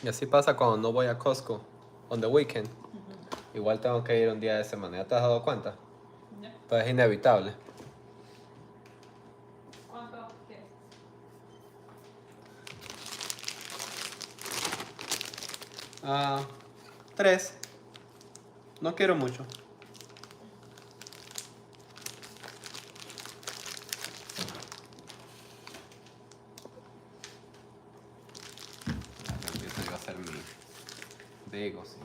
Y así pasa cuando no voy a Costco on the weekend. Igual tengo que ir un día de semana. ¿Ya te has dado cuenta? Ya. Pues es inevitable. ¿Cuánto quieres? Ah, 3. No quiero mucho. Empiezo yo a hacer mi bagels y cosas.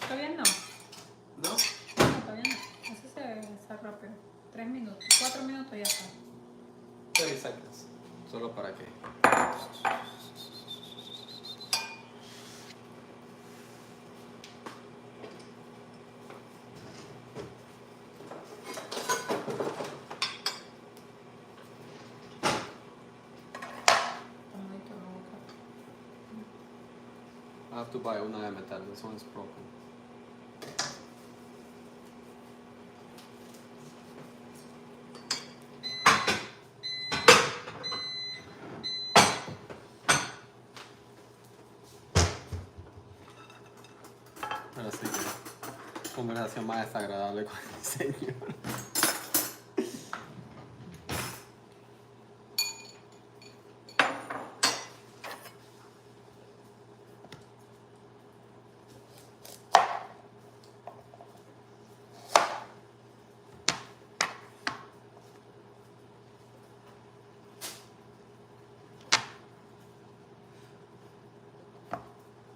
¿Está bien? No. ¿No? No, está bien. Eso se está rápido. 3 minutos. 4 minutos ya está. 30 seconds. Solo para que. Está muy duro la boca. I have to buy una de metal. This one is broken. Ahora sí que conversación más desagradable con el señor.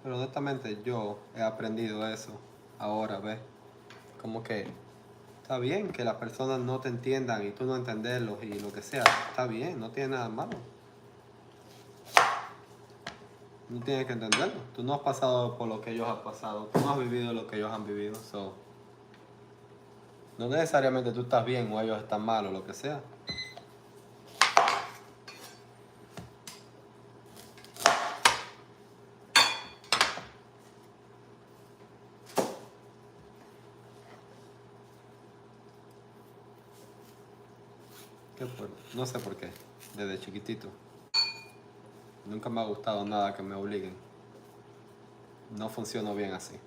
Pero honestamente yo he aprendido eso ahora, ¿ves? Como que está bien que las personas no te entiendan y tú no entenderlos y lo que sea. Está bien, no tiene nada malo. No tienes que entenderlo. Tú no has pasado por lo que ellos han pasado. Tú no has vivido lo que ellos han vivido. So, no necesariamente tú estás bien o ellos están mal o lo que sea. No sé por qué. Desde chiquitito. Nunca me ha gustado nada que me obliguen. No funciono bien así.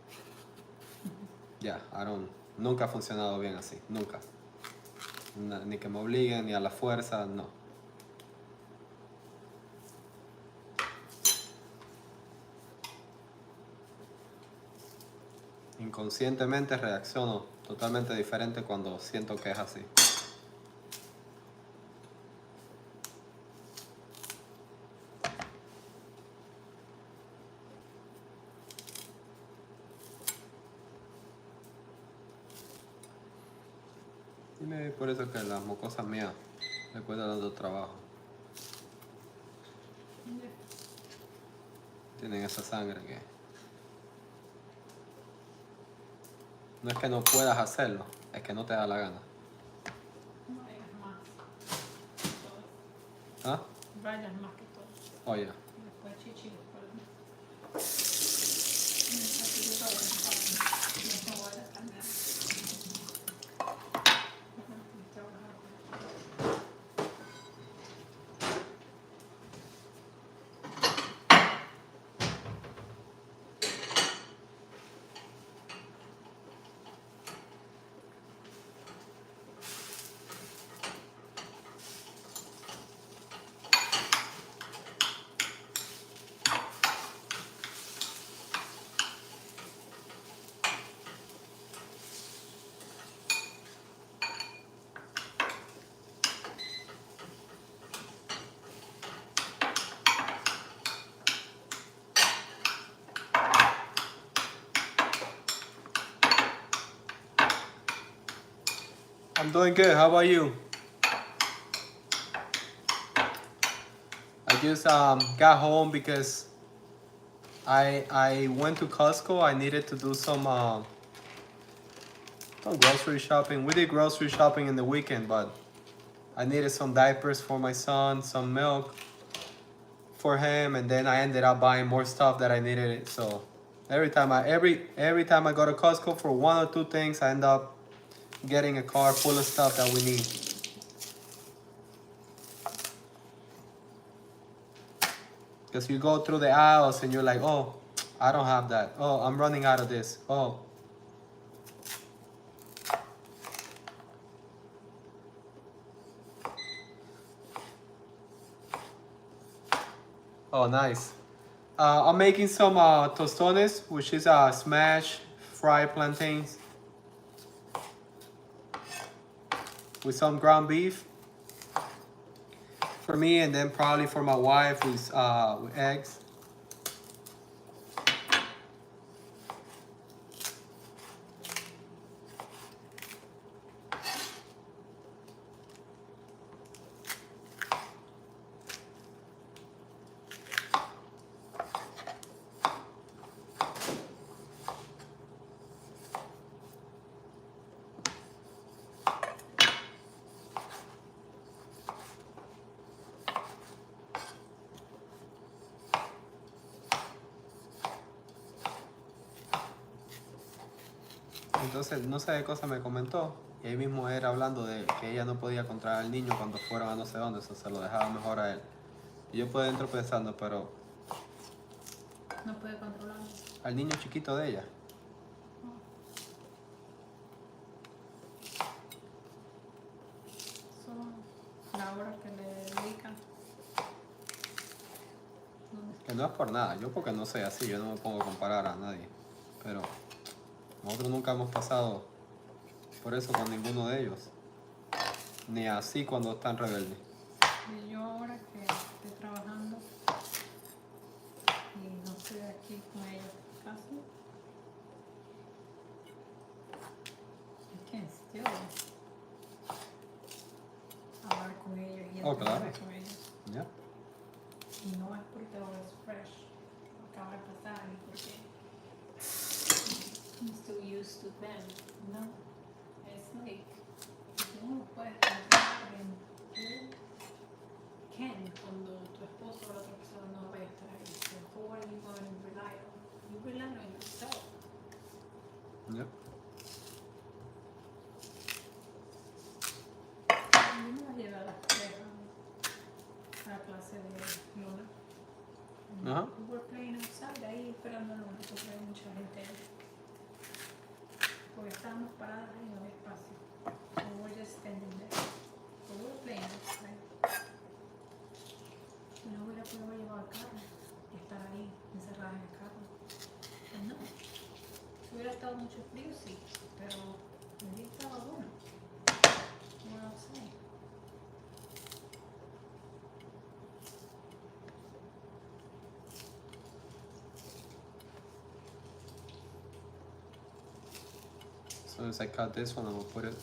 Ya, Aaron. Nunca ha funcionado bien así. Nunca. Ni que me obliguen, ni a la fuerza, no. Inconscientemente reacciono totalmente diferente cuando siento que es así. Y por eso que las mucosas mías me cuesta tanto trabajo. Ya. Tienen esa sangre que... No es que no puedas hacerlo, es que no te da la gana. No vayas más. ¿Ah? Vayas más que todo. Oye. Después chichi. Después I'm doing good. How about you? I just got home because I went to Costco. I needed to do some Oh, grocery shopping. We did grocery shopping in the weekend, but I needed some diapers for my son, some milk for him, and then I ended up buying more stuff that I needed. So every time I go to Costco for one or two things, I end up getting a car full of stuff that we need. Because you go through the aisles and you're like, oh, I don't have that. Oh, I'm running out of this. Oh. Oh, nice. I'm making some tostones, which is smashed fried plantains with some ground beef for me, and then probably for my wife with eggs. Entonces, no sé qué cosa me comentó. Y ahí mismo era hablando de que ella no podía controlar al niño cuando fueron a no sé dónde, eso se lo dejaba mejor a él. Y yo por dentro pensando, pero No puede controlarlo. al niño chiquito de ella. Son la hora que le dedican. Que no es por nada, yo porque no soy así, yo no me pongo a comparar a nadie. Pero nosotros nunca hemos pasado por eso con ninguno de ellos. Ni así cuando están rebeldes. Y yo ahora que estoy trabajando y no estoy aquí con ellos casi, I can't still hablar con ellos y Oh, claro. entrenar con ellos. ¿Ya? Y no es porque ahora es fresh, acaba de pasar y porque I'm still used to them, no. It's like, tú no puedes confiar en tú, Ken, cuando tu esposo o la otra persona no vaya a estar ahí. So who are you going to rely on? You rely on yourself. ¿Ya? Yo me la llevé a las 3 a la clase de Luna. Ajá. We were playing outside, ahí esperando a Luna, porque hay mucha gente ahí. Porque estábamos paradas ahí, no había espacio. So we were just standing there. So we were playing outside. Y no hubiera podido llevar el carro y estar ahí, encerrada en el carro. Pues no. Si hubiera estado mucho frío, sí, pero el día estaba bueno. We were outside. So as I cut this one, I'm gonna put it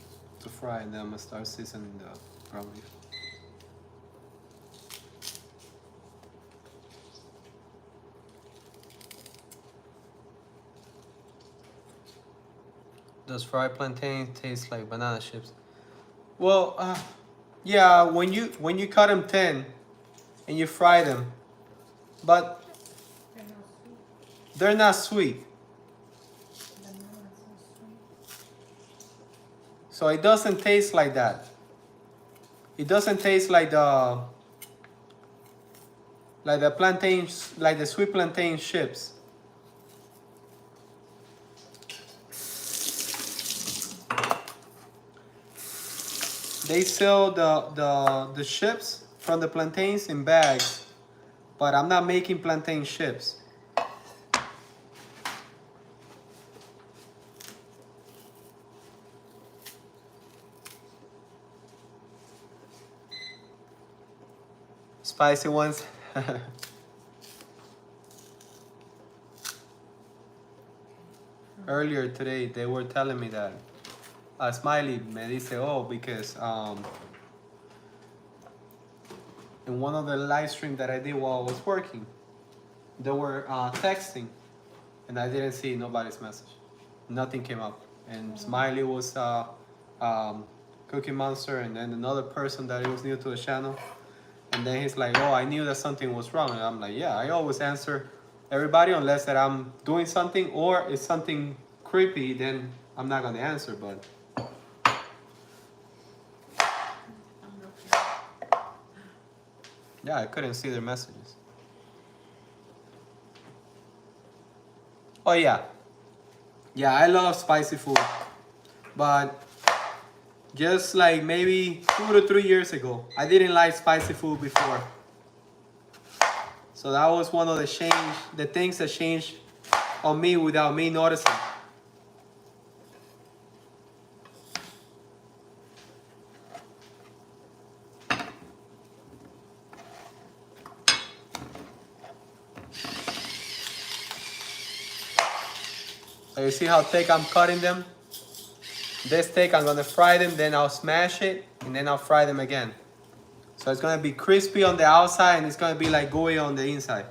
to fry, and then I'm gonna start seasoning the ground beef. Does fried plantain taste like banana chips? Well, yeah, when you cut them thin and you fry them, but They're not they're not sweet. sweet. The melons are sweet. So it doesn't taste like that. It doesn't taste like the plantains, like the sweet plantain chips. They sell the chips from the plantains in bags, but I'm not making plantain chips. Spicy ones. Earlier today, they were telling me that Smiley me dice, oh, because in one of the live streams that I did while I was working, they were texting, and I didn't see nobody's message. Nothing came up. and Smiley was Cookie Monster, and then another person that was new to the channel. And then he's like, "Oh, I knew that something was wrong." And I'm like, "Yeah, I always answer everybody unless that I'm doing something or it's something creepy, then I'm not gonna answer." But yeah, I couldn't see their messages. Oh yeah, I love spicy food, but just like maybe 2 to 3 years ago, I didn't like spicy food before. So that was one of the things that changed on me without me noticing. So you see how thick I'm cutting them? This thick, I'm gonna fry them, then I'll smash it, and then I'll fry them again. So it's gonna be crispy on the outside, and it's gonna be like gooey on the inside.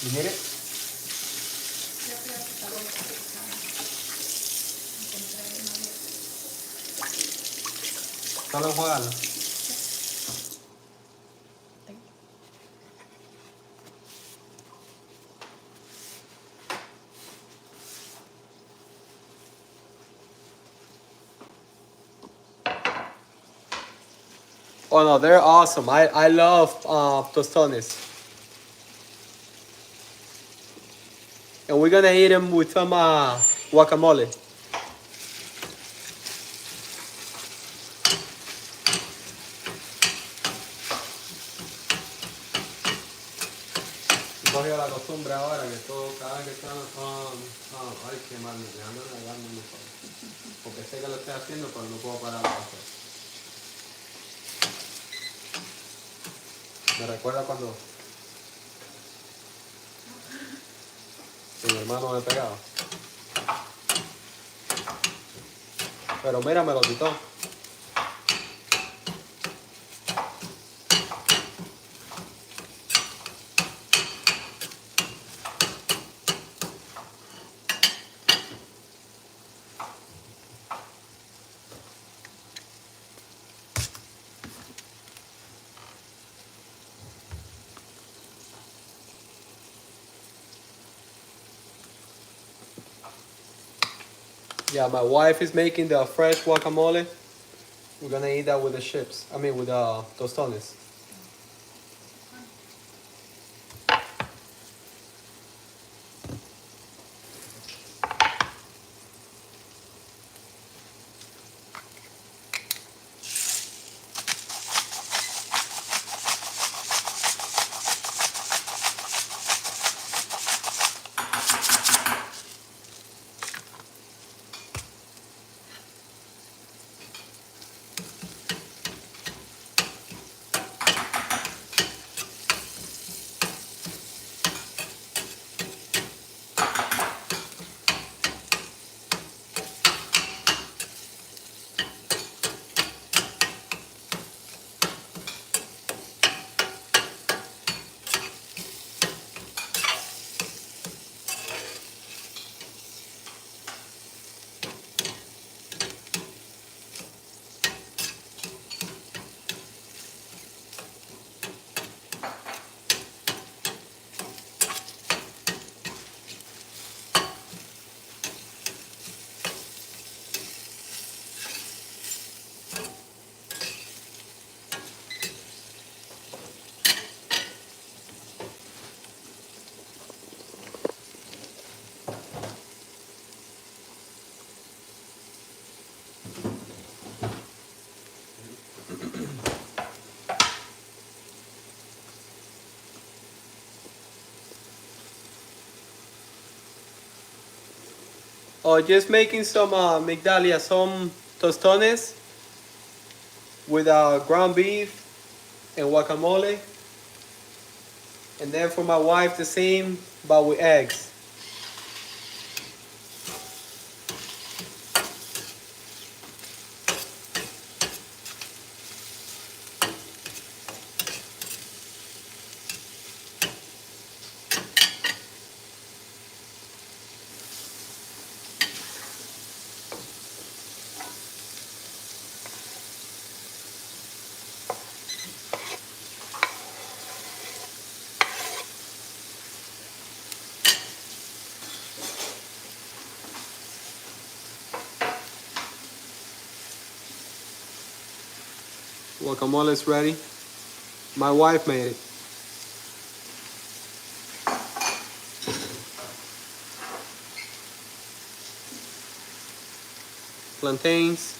You need it? Solo enjuagarlo. Oh no, they're awesome. I love tostones. And we're gonna eat them with some guacamole. Cogió la costumbre ahora que todo, cada vez que están, ay, qué mal, déjame regarme mejor. Porque sé que lo estoy haciendo, pero no puedo parar de hacer. Me recuerda cuando mi hermano me pegaba. Pero mira, me lo quitó. Yeah, my wife is making the fresh guacamole. We're gonna eat that with the chips. I mean, with the tostones. Oh, just making some migdalia, some tostones with ground beef and guacamole. And then for my wife, the same, but with eggs. Guacamole is ready. My wife made it. Plantains.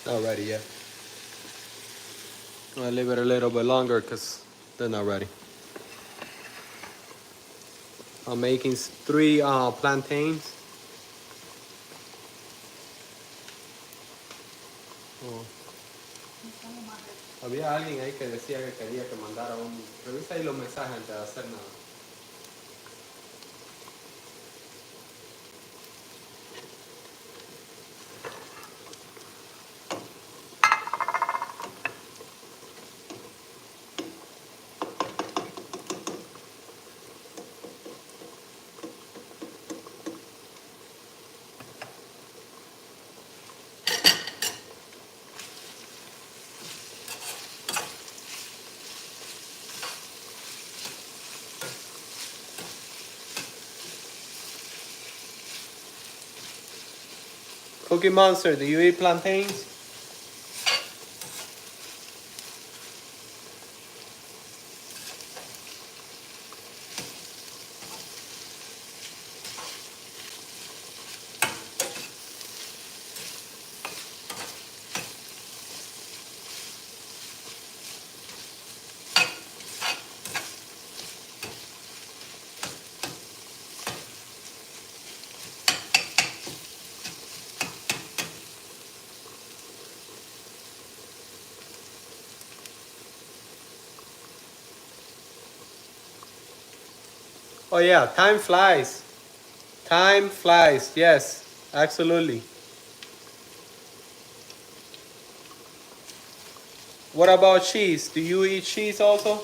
Not ready yet. I'll leave it a little bit longer because they're not ready. I'm making 3 plantains. Oh. Había alguien ahí que decía que quería que mandara un... Revisa ahí los mensajes antes de hacer nada. Cookie Monster, do you eat plantains? Oh yeah, time flies. Time flies. Yes, absolutely. What about cheese? Do you eat cheese also?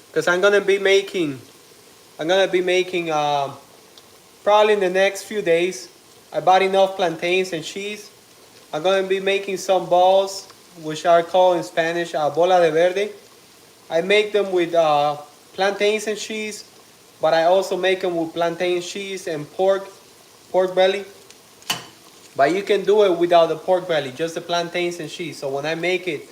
Because I'm gonna be making probably in the next few days. I bought enough plantains and cheese. I'm gonna be making some balls, which are called in Spanish bola de verde. I make them with plantains and cheese, but I also make them with plantain cheese and pork belly. But you can do it without the pork belly, just the plantains and cheese. So when I make it,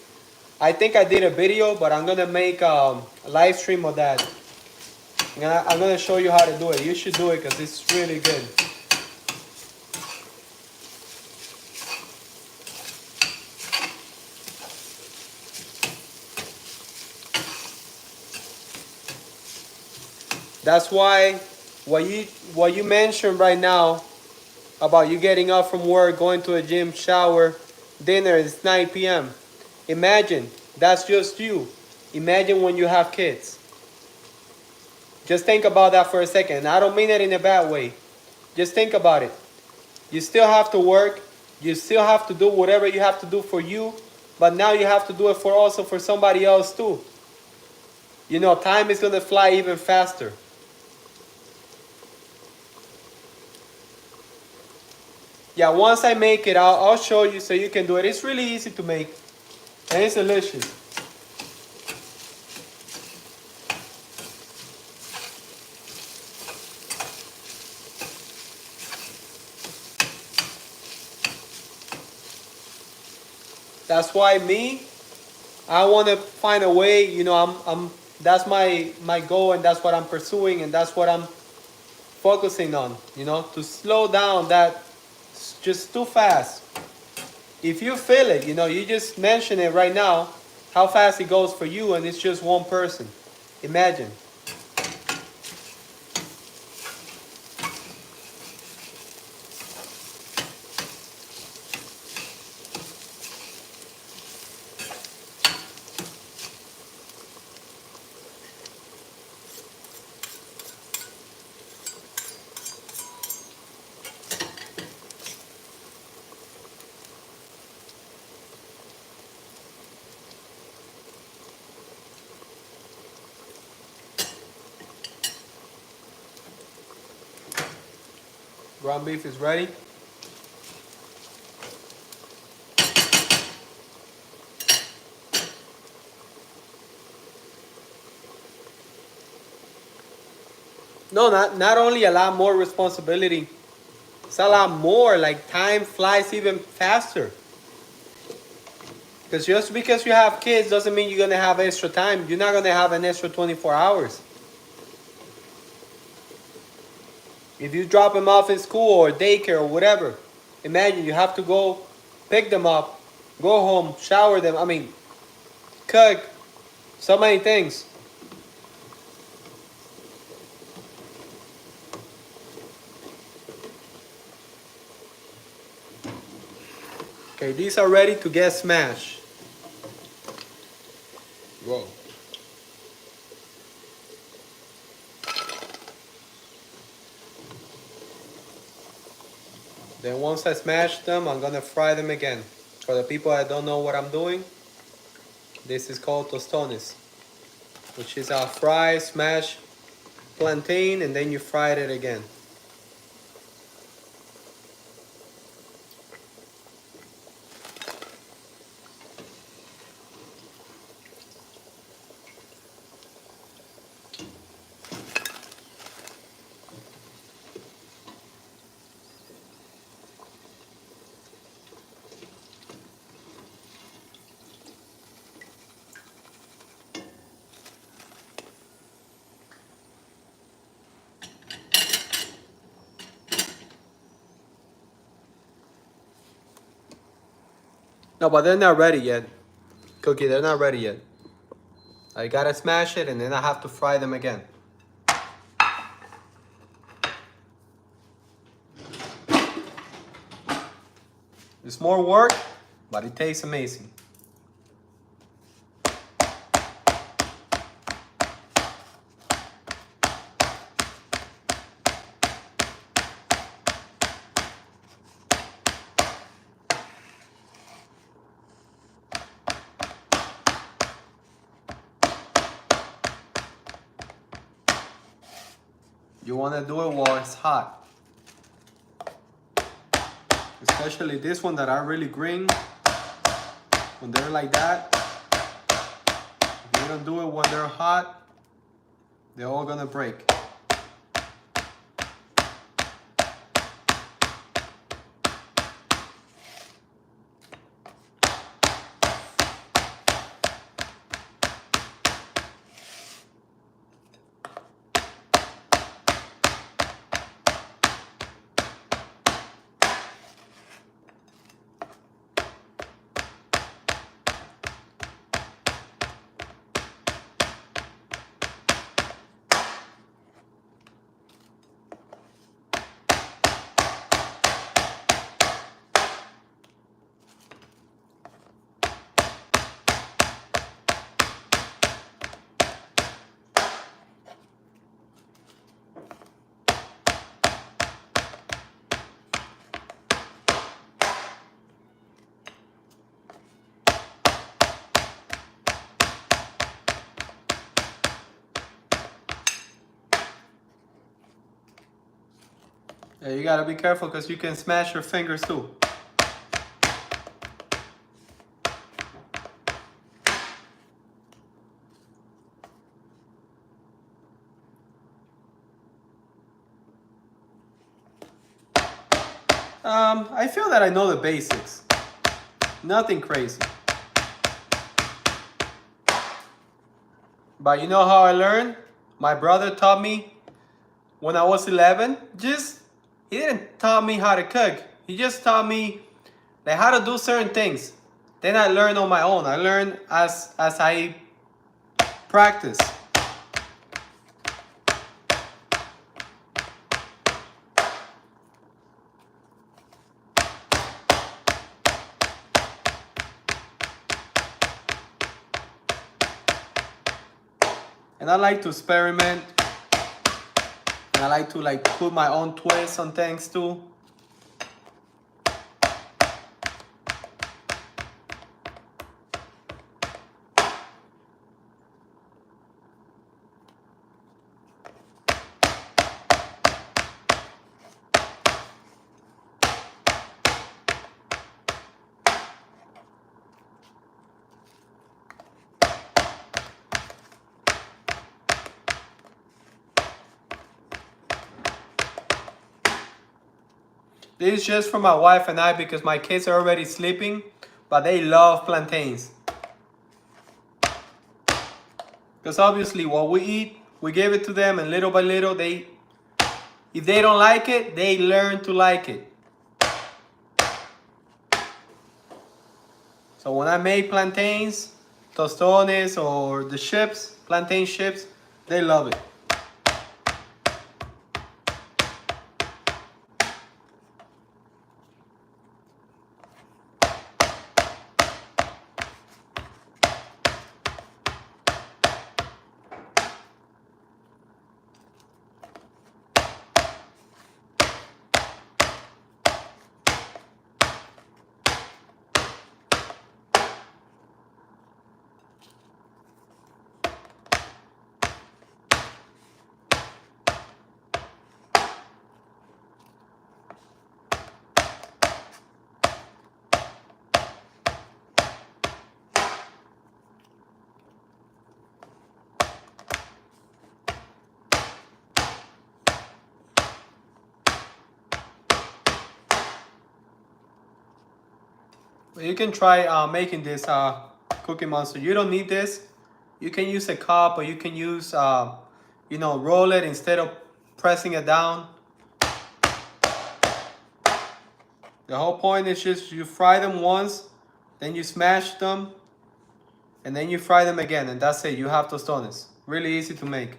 I think I did a video, but I'm gonna make a live stream of that. I'm gonna show you how to do it. You should do it because it's really good. That's why what you mentioned right now about you getting up from work, going to a gym, shower, dinner, it's 9 p.m. Imagine that's just you. Imagine when you have kids. Just think about that for a second. I don't mean it in a bad way. Just think about it. You still have to work. You still have to do whatever you have to do for you. But now you have to do it for also for somebody else too. You know, time is going to fly even faster. Yeah, once I make it, I'll show you so you can do it. It's really easy to make. And it's delicious. That's why I want to find a way, you know, that's my goal and that's what I'm pursuing and that's what I'm focusing on, you know, to slow down that just too fast. If you feel it, you know, you just mention it right now, how fast it goes for you and it's just one person. Imagine. Ground beef is ready. No, not only a lot more responsibility, it's a lot more, like time flies even faster. Because just because you have kids doesn't mean you're going to have extra time. You're not going to have an extra 24 hours. If you drop them off in school or daycare or whatever, imagine you have to go pick them up, go home, shower them, cook, so many things. Okay, these are ready to get smashed. Whoa. Then once I smash them, I'm gonna fry them again. For the people that don't know what I'm doing, this is called tostones, which is a fry, smash plantain, and then you fry it again. No, but they're not ready yet. Cookie, they're not ready yet. I gotta smash it and then I have to fry them again. It's more work, but it tastes amazing. You want to do it while it's hot. Especially this one that are really green. When they're like that, if you don't do it when they're hot, they're all gonna break. Yeah, you gotta be careful because you can smash your fingers too. I feel that I know the basics. Nothing crazy. But you know how I learned? My brother taught me when I was 11. He didn't taught me how to cook. He just taught me like how to do certain things. Then I learned on my own. I learned as I practice. And I like to experiment. And I like to put my own twist on things too. This is just for my wife and I because my kids are already sleeping, but they love plantains. Because obviously what we eat, we give it to them, and little by little, if they don't like it, they learn to like it. So when I make plantains, tostones, or the chips, plantain chips, they love it. You can try making this Cookie Monster. You don't need this. You can use a cup, or you can use, roll it instead of pressing it down. The whole point is just you fry them once, then you smash them, and then you fry them again, and that's it. You have tostones. Really easy to make.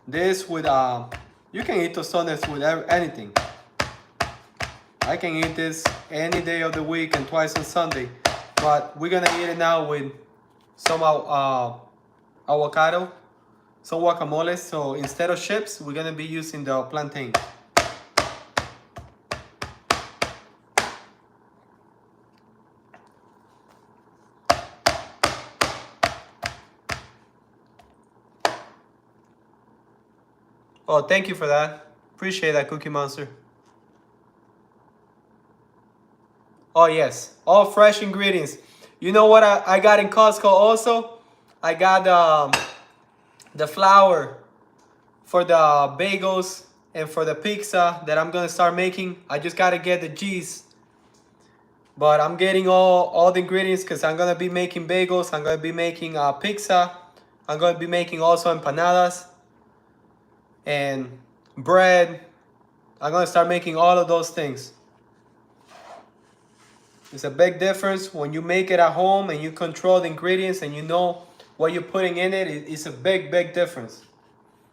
This with you can eat tostones with anything. I can eat this any day of the week and twice on Sunday, but we're gonna eat it now with some avocado, some guacamole. So instead of chips, we're gonna be using the plantain. Oh, thank you for that. Appreciate that, Cookie Monster. Oh yes, all fresh ingredients. You know what I got in Costco also? I got the flour for the bagels and for the pizza that I'm gonna start making. I just gotta get the cheese. But I'm getting all the ingredients because I'm gonna be making bagels. I'm gonna be making pizza. I'm gonna be making also empanadas and bread. I'm gonna start making all of those things. It's a big difference when you make it at home and you control the ingredients and you know what you're putting in it. It's a big difference.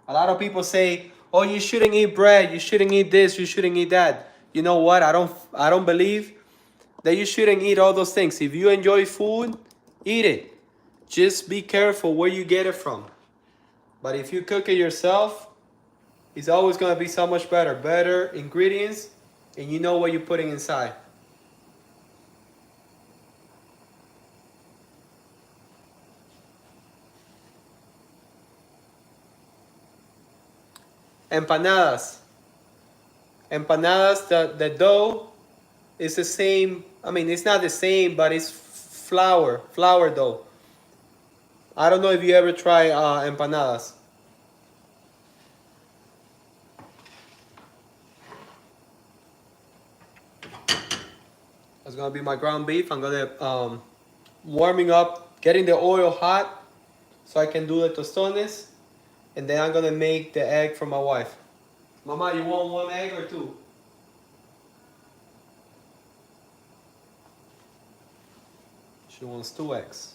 A lot of people say, "Oh, you shouldn't eat bread. You shouldn't eat this. You shouldn't eat that." You know what? I don't believe that you shouldn't eat all those things. If you enjoy food, eat it. Just be careful where you get it from. But if you cook it yourself, it's always gonna be so much better. Better ingredients, and you know what you're putting inside. Empanadas. Empanadas, the dough is the same. I mean, it's not the same, but it's flour dough. I don't know if you ever try empanadas. That's gonna be my ground beef. I'm gonna warming up, getting the oil hot, so I can do the tostones, and then I'm gonna make the egg for my wife. Mama, you want one egg or two? She wants 2 eggs.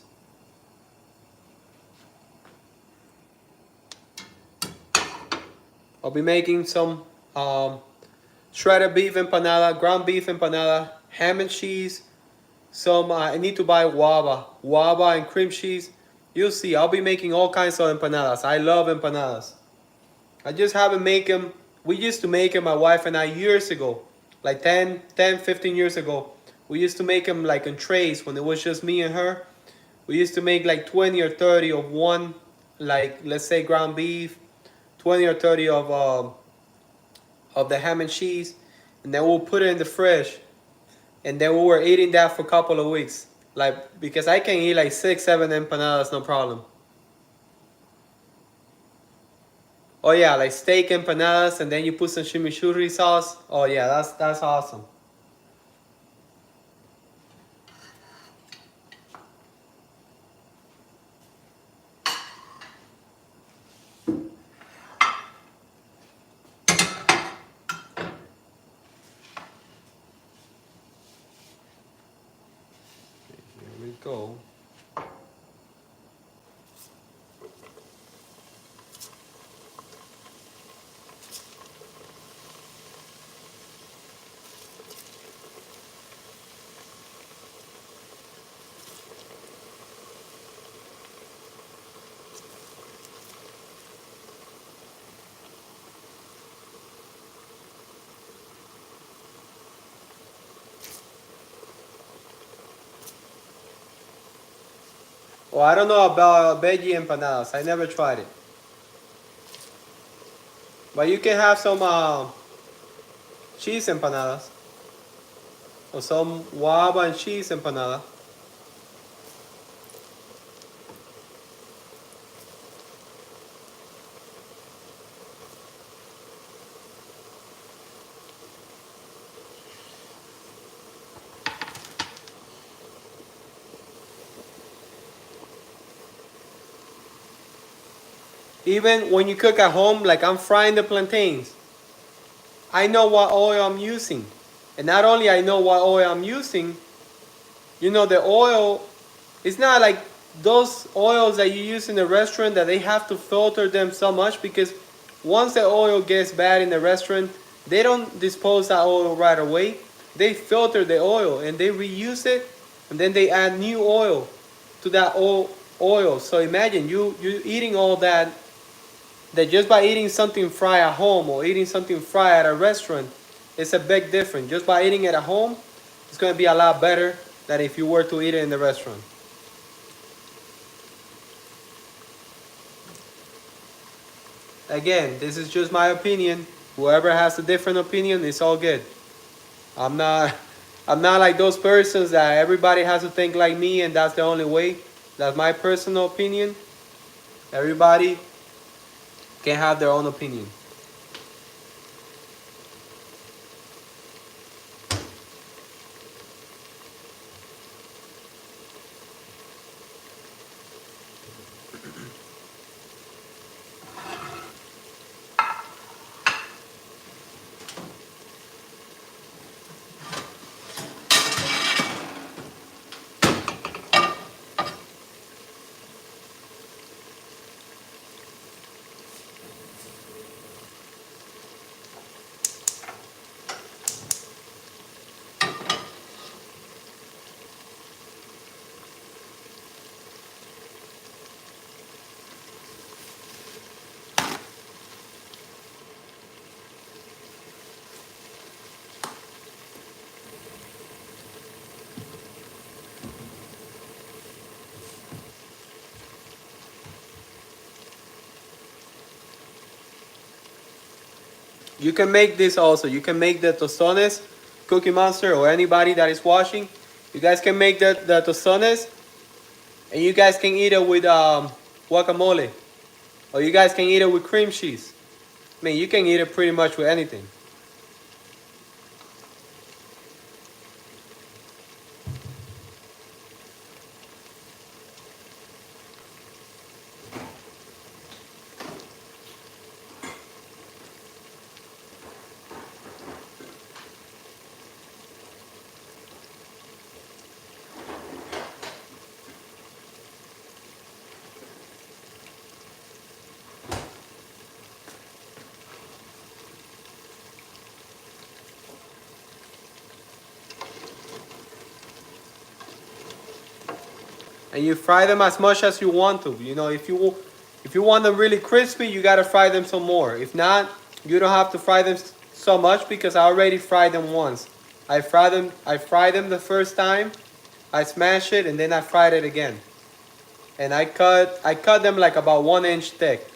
I'll be making some shredded beef empanada, ground beef empanada, ham and cheese. Some I need to buy guava and cream cheese. You'll see, I'll be making all kinds of empanadas. I love empanadas. I just haven't made them. We used to make them, my wife and I, years ago, like 15 years ago. We used to make them like in trays when it was just me and her. We used to make like 20 or 30 of one, like let's say ground beef, 20 or 30 of the ham and cheese, and then we'll put it in the fridge. And then we were eating that for a couple of weeks. Like, because I can eat like 6, 7 empanadas, no problem. Oh yeah, like steak empanadas, and then you put some chimichurri sauce. Oh yeah, that's awesome. Here we go. Oh, I don't know about veggie empanadas. I never tried it. But you can have some cheese empanadas. Or some guava and cheese empanada. Even when you cook at home, like I'm frying the plantains, I know what oil I'm using. And not only I know what oil I'm using, you know, the oil, it's not like those oils that you use in the restaurant that they have to filter them so much, because once the oil gets bad in the restaurant, they don't dispose that oil right away. They filter the oil and they reuse it, and then they add new oil to that oil. So imagine you eating all that just by eating something fried at home or eating something fried at a restaurant, it's a big difference. Just by eating it at home, it's going to be a lot better than if you were to eat it in the restaurant. Again, this is just my opinion. Whoever has a different opinion, it's all good. I'm not I'm not like those persons that everybody has to think like me and that's the only way. That's my personal opinion. Everybody can have their own opinion. You can make this also. You can make the tostones, Cookie Monster, or anybody that is watching. You guys can make the tostones, and you guys can eat it with guacamole, or you guys can eat it with cream cheese. I mean, you can eat it pretty much with anything. And you fry them as much as you want to. You know, if you want them really crispy, you gotta fry them some more. If not, you don't have to fry them so much, because I already fried them once. I fried them the first time. I smashed it and then I fried it again. And I cut them like about 1 inch thick.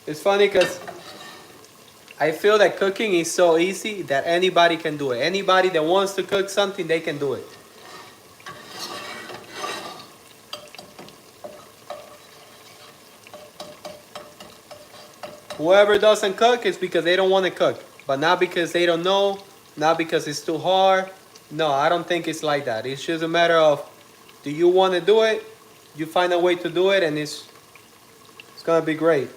It's funny because I feel that cooking is so easy that anybody can do it. Anybody that wants to cook something, they can do it. Whoever doesn't cook is because they don't want to cook. But not because they don't know, not because it's too hard. No, I don't think it's like that. It's just a matter of, do you want to do it? You find a way to do it, and it's going to be great.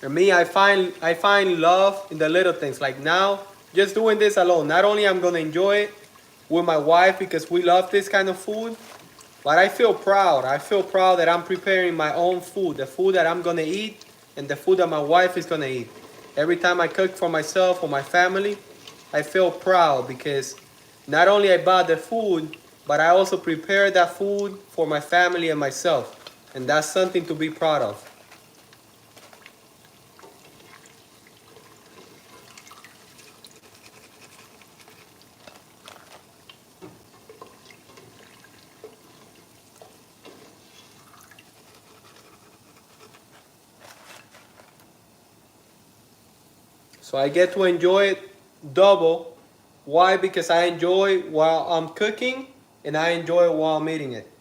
For me, I find love in the little things. Like now, just doing this alone. Not only I'm gonna enjoy it with my wife because we love this kind of food, but I feel proud. I feel proud that I'm preparing my own food, the food that I'm gonna eat, and the food that my wife is gonna eat. Every time I cook for myself or my family, I feel proud because not only I bought the food, but I also prepared that food for my family and myself, and that's something to be proud of. So I get to enjoy it double. Why? Because I enjoy while I'm cooking and I enjoy it while I'm eating it.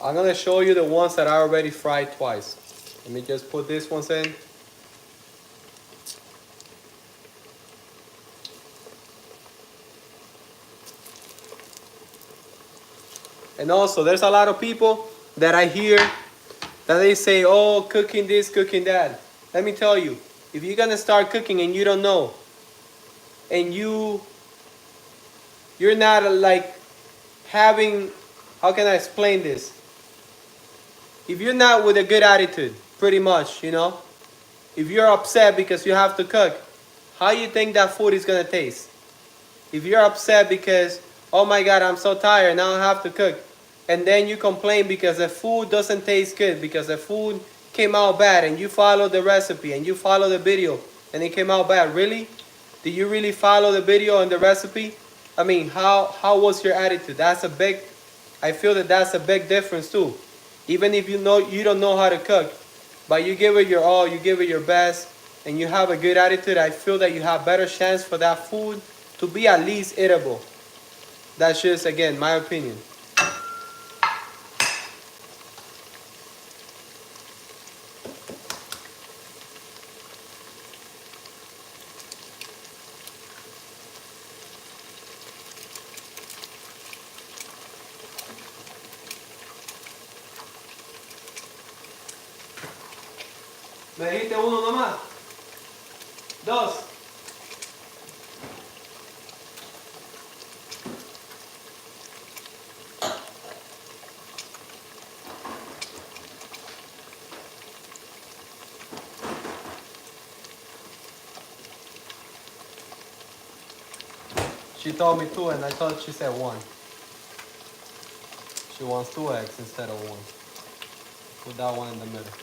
I'm gonna show you the ones that are already fried twice. Let me just put these ones in. And also, there's a lot of people that I hear that they say, oh, cooking this, cooking that. Let me tell you, if you're gonna start cooking and you don't know, and you're not like having, how can I explain this? If you're not with a good attitude, pretty much, you know, if you're upset because you have to cook, how you think that food is gonna taste? If you're upset because, oh my God, I'm so tired, now I have to cook, and then you complain because the food doesn't taste good, because the food came out bad, and you follow the recipe and you follow the video and it came out bad, really? Did you really follow the video and the recipe? I mean, how was your attitude? That's a big, I feel that that's a big difference too. Even if you know you don't know how to cook, but you give it your all, you give it your best, and you have a good attitude, I feel that you have better chance for that food to be at least eatable. That's just, again, my opinion. ¿Me dijiste uno nomás? Dos. She told me two and I thought she said one. She wants 2 eggs instead of one. Put that one in the middle.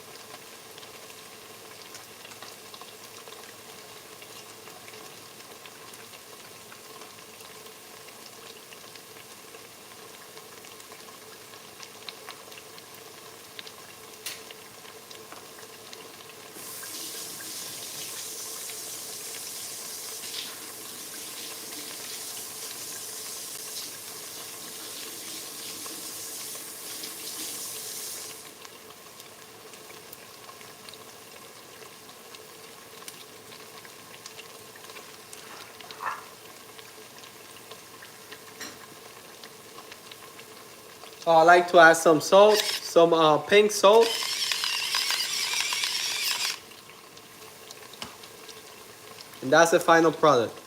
I like to add some salt, some pink salt. And that's the final product.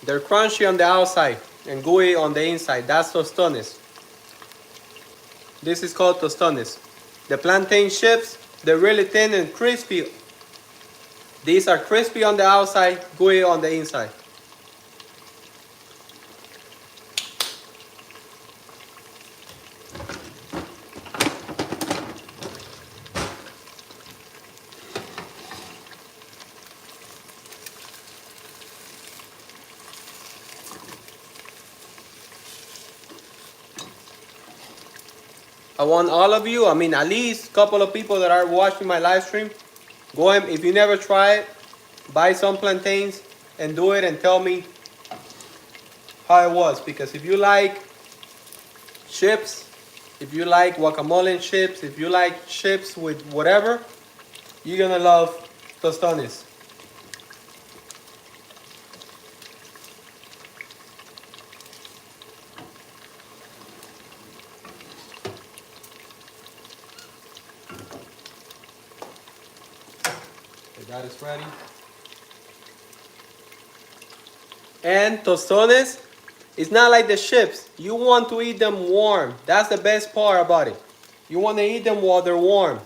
They're crunchy on the outside and gooey on the inside. That's tostones. This is called tostones. The plantain chips, they're really thin and crispy. These are crispy on the outside, gooey on the inside. I want all of you, I mean at least a couple of people that are watching my live stream, go ahead, if you never try it, buy some plantains and do it and tell me how it was. Because if you like chips, if you like guacamole and chips, if you like chips with whatever, you're gonna love tostones. Okay, that is ready. And tostones, it's not like the chips. You want to eat them warm. That's the best part about it. You want to eat them while they're warm.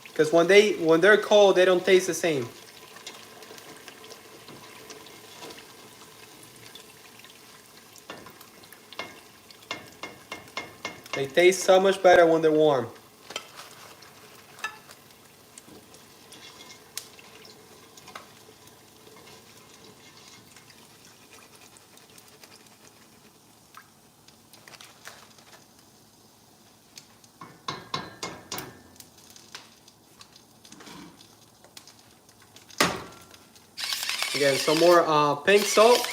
Because when they're cold, they don't taste the same. They taste so much better when they're warm. Again, some more pink salt.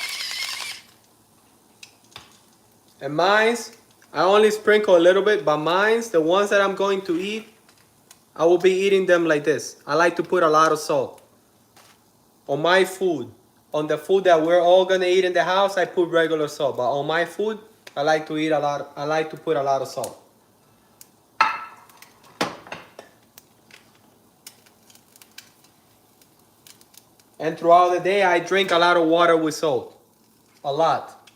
And mine's, I only sprinkle a little bit, but mine's, the ones that I'm going to eat, I will be eating them like this. I like to put a lot of salt on my food. On the food that we're all gonna eat in the house, I put regular salt. But on my food, I like to eat a lot. I like to put a lot of salt. And throughout the day, I drink a lot of water with salt. A lot.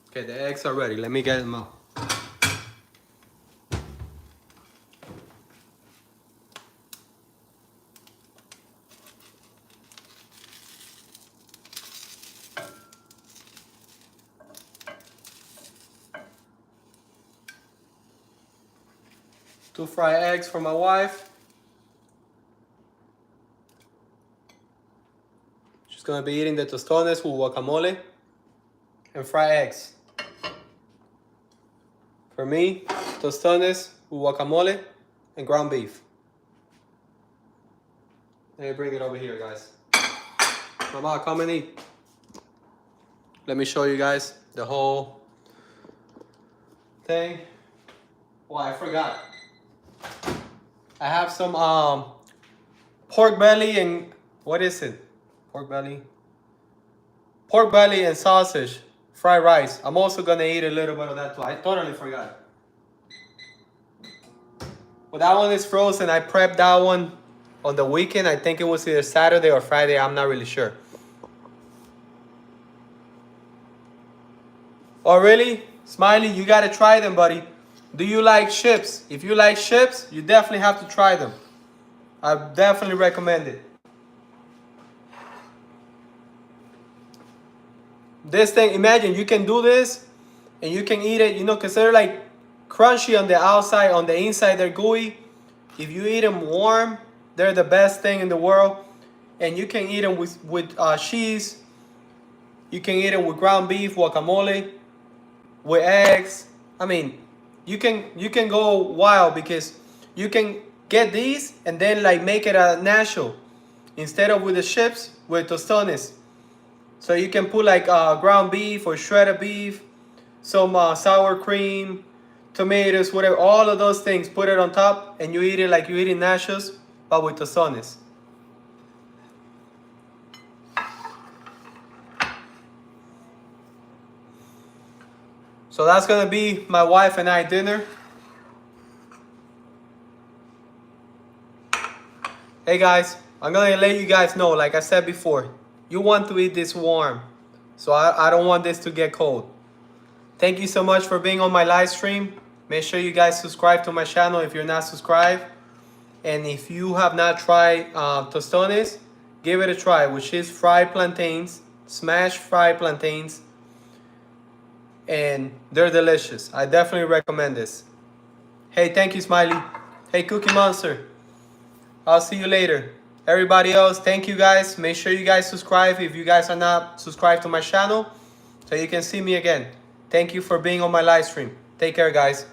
Okay, the eggs are ready. Let me get them out. Two fried eggs for my wife. She's gonna be eating the tostones with guacamole and fried eggs. For me, tostones with guacamole and ground beef. Let me bring it over here, guys. Mama, come and eat. Let me show you guys the whole thing. Oh, I forgot. I have some pork belly and what is it? Pork belly and sausage, fried rice. I'm also gonna eat a little bit of that too. I totally forgot. Well, that one is frozen. I prepped that one on the weekend. I think it was either Saturday or Friday. I'm not really sure. Oh, really? Smiley, you gotta try them, buddy. Do you like chips? If you like chips, you definitely have to try them. I definitely recommend it. This thing, imagine you can do this and you can eat it, you know, because they're like crunchy on the outside, on the inside they're gooey. If you eat them warm, they're the best thing in the world. And you can eat them with cheese. You can eat them with ground beef, guacamole, with eggs. I mean, you can go wild because you can get these and then like make it a nacho instead of with the chips with tostones. So you can put like ground beef or shredded beef, some sour cream, tomatoes, whatever, all of those things. Put it on top and you eat it like you eating nachos, but with tostones. So that's gonna be my wife and I dinner. Hey guys, I'm gonna let you guys know, like I said before, you want to eat this warm. So I don't want this to get cold. Thank you so much for being on my live stream. Make sure you guys subscribe to my channel if you're not subscribed. And if you have not tried tostones, give it a try, which is fried plantains, smashed fried plantains. And they're delicious. I definitely recommend this. Hey, thank you, Smiley. Hey, Cookie Monster. I'll see you later. Everybody else, thank you guys. Make sure you guys subscribe if you guys are not subscribed to my channel so you can see me again. Thank you for being on my live stream. Take care, guys.